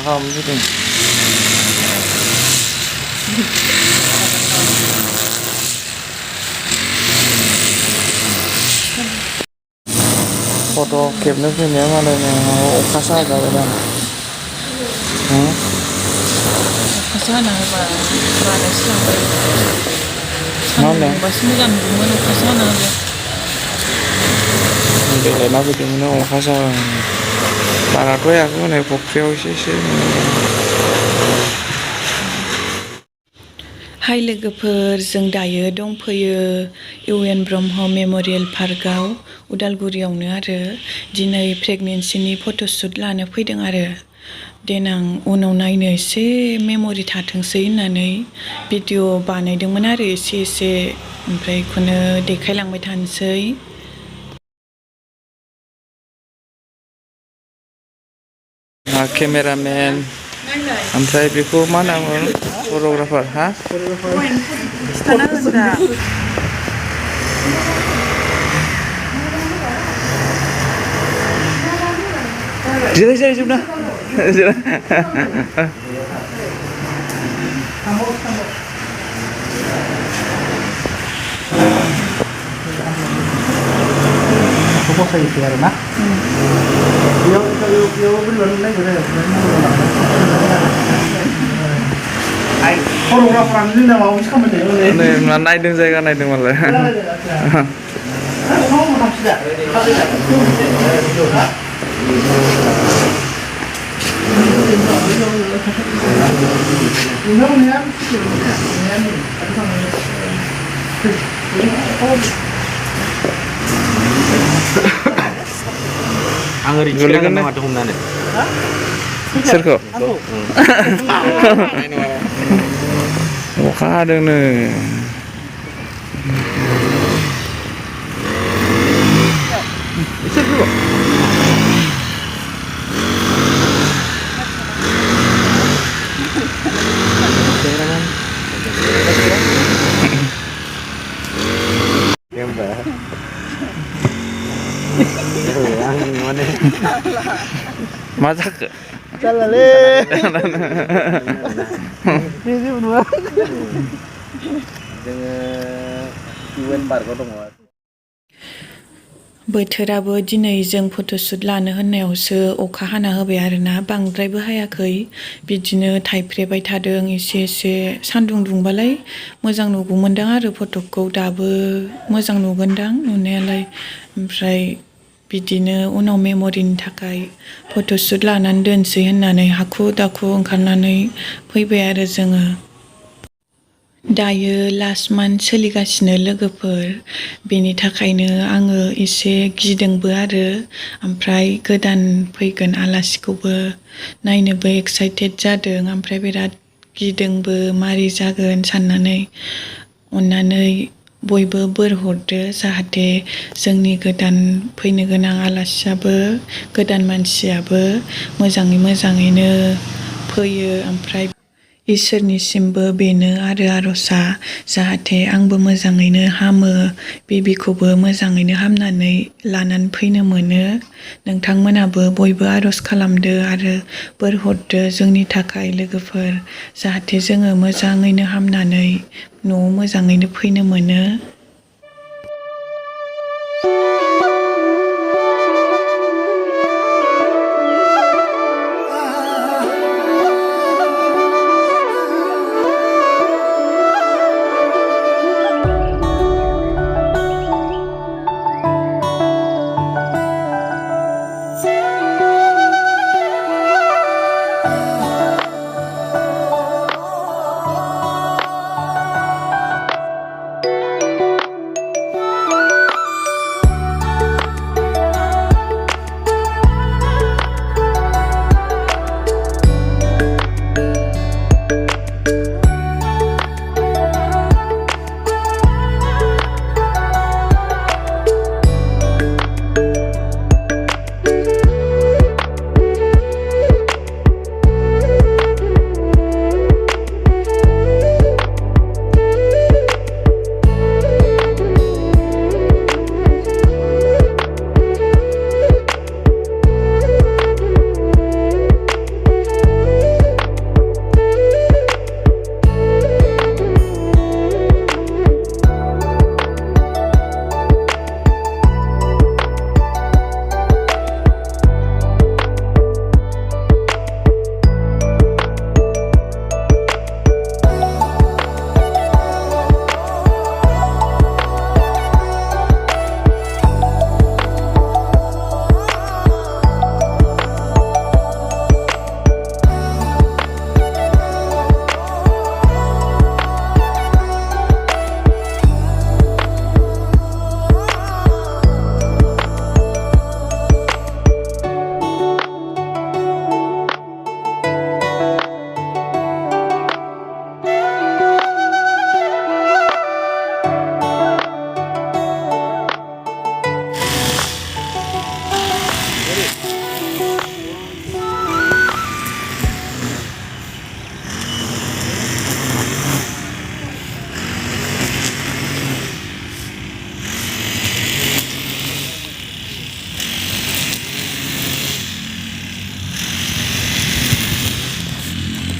kamu gitu. Foto खेबनो फैनाया मालायनि अखा साजाबाय अखासो हाना होबा रानोसो लांबाय सान्दुं दुंबासो मोजां नुगौमोन अखासो हाना होबाय देलायना फैदोंमोन अखा जाबाय बाराथ' हायाखै हनै फुख्रियाव एसे हाय लोगोफोर जों दायो दंफैयो इउ एन ब्रह्म मेम'रियेल पार्कआव उदालगुरियावनो आरो दिनै प्रेगनेन्सिनि फट'शुट लानो फैदों आरो देनां उनाव नायनो एसे मेम'रि थाथोंसै होननानै भिडिअ बानायदोंमोन आरो एसे ओमफ्राय बेखौनो देखायलांबाय थानोसै केमेरामेन ओमफ्राय बेखौ मा होनामोन फट'ग्राफार हा जिराय जोबना बसायसै आरो ना बेयाव बोरैबा नायगौ आइ फट'ग्राफारानो जोंना माबा मोनसे खामानि नै नायदों जायगा नायदों मालाय आं ओरैनो गोलैगोन ना माथो हमनानै सोरखौ अखा हादोंनो मा जाखो जालालै जोङो इउ एन पार्कआव दङ बोथोराबो दिनै जों फट'शुट लानो होननायावसो अखा हाना होबाय आरोना बांद्रायबो हायाखै बिदिनो थाइफ्रेबाय थादों एसे सान्दुं दुंबालाय मोजां नुगौमोनदां आरो फट'खौ दाबो मोजां नुगोनदां नुनायालाय ओमफ्राय बिदिनो उनाव मेम'रिनि थाखाय फट'शुट लानानै दोनसै होननानै हाखु दाखु ओंखारनानै फैबाय आरो जोङो दायो लास्ट मान्थ सोलिगासिनो लोगोफोर बेनि थाखायनो आङो एसे गिदोंबो आरो ओमफ्राय गोदान फैगोन आलासिखौबो नायनोबो एक्साइटेड जादों ओमफ्राय बिराद गिदोंबो मारै जागोन साननानै अन्नानै बयबो बोर हरदो जाहाथे जोंनि गोदान फैनो गोनां आलासियाबो गोदान मानसियाबो मोजाङैनो फैयो ओमफ्राय इसोरनिसिमबो बेनो आरो आर'जआ जाहाथे आंबो मोजाङैनो हामो बेबिखौबो मोजाङैनो हामनानै लानानै फैनो मोनो नोंथांमोनाबो बयबो आर'ज खालामदो आरो बोर हरदो जोंनि थाखाय लोगोफोर जाहाथे जोङो मोजाङैनो हामनानै न'आव मोजाङैनो फैनो मोनो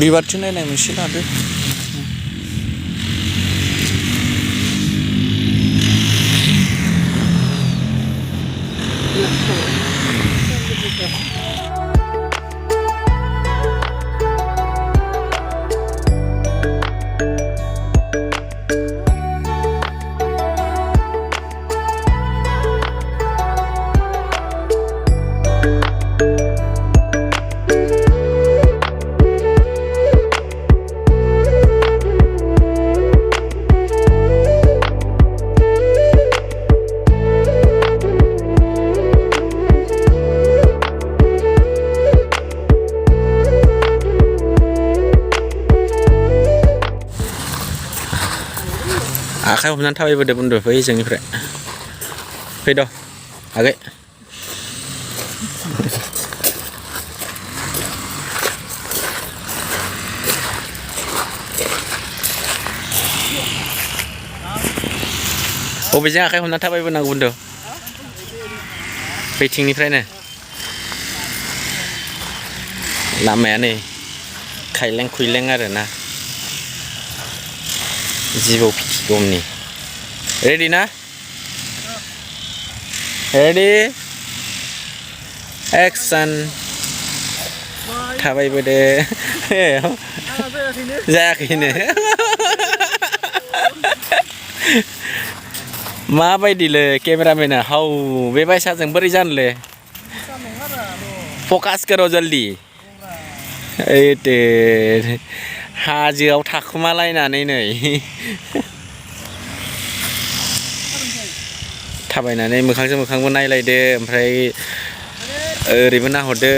बिबारसो नायनाय मोनसे लादो आखाइ हमनानै थाबायबोदो बुन्दु फै जोंनिफ्राय फैद' आगै बबेजों आखाइ हमनानै थाबायबोनांगौ बुन्दु फैथिंनिफ्रायनो लामाया नै खायलें खुइलें आरोना जिबौ फिथिगमनि रेडि ना रेडि एक्सन थाबायबोदो जायाखैनो माबायदिलै केमेरामेना हाउ बे बायसाजों बोरै जानोलै फकास करो जल्दी हाजोआव थाखुमालायनानै नै थाबायनानै मोखांजों मोखांबो नायलायदो ओमफ्राय ओरैबो नाहरदो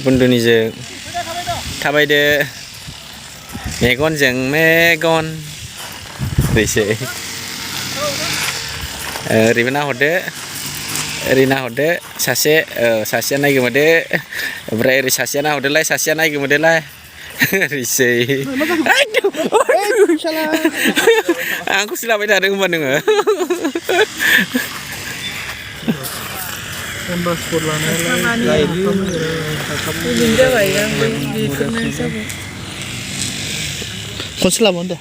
बुन्दुनिजों थाबायदो मेगनजों मेगन ओरैसै ओरैबो नाहरदो ओरै नाहरदो सासेया नायगोमोदो ओमफ्राय ओरै सासेया नाहरदोलाय सासेया नायगोमोदोलाय ओरैसै आंखौसो लाबाय थादों होनबा नोङो खनसे लाबानो दे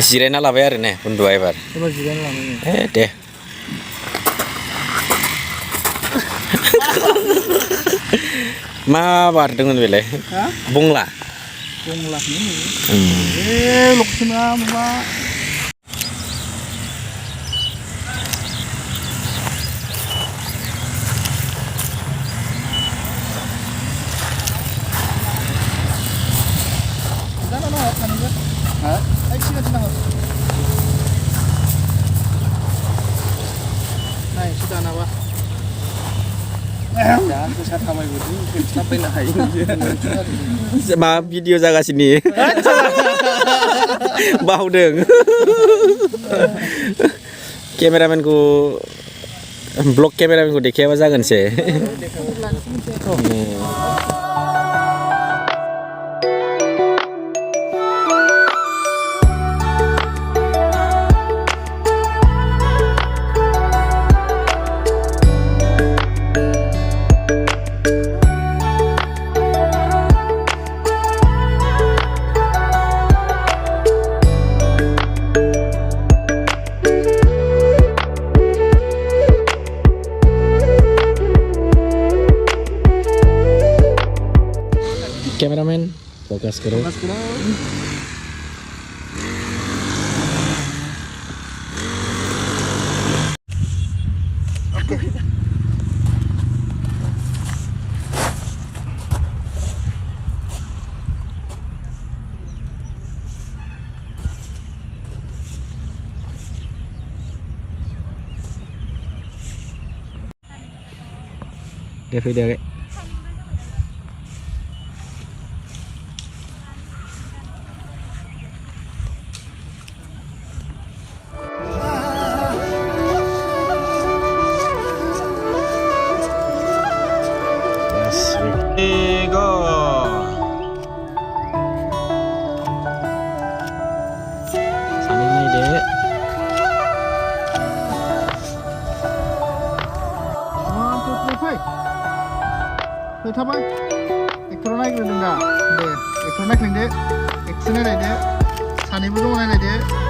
जिरायना लाबाय आरो ने बुन्दुआ एबार दे मा बारदोंमोन बेलाय बुंला लक्ष्मणा माबा मा भिडिअ जागासिनो बावदों केमेरामेनखौ ब्लग केमेरामेनखौ देखायाबा जागोनसै कैमरामैन फोकस करो Dia video kayak होथाबा एक्टराव नायग्रोदों दा दे एक्टराव नायख्लेंदो एक्सन नायलायदो सानैबो दङ नायलायदो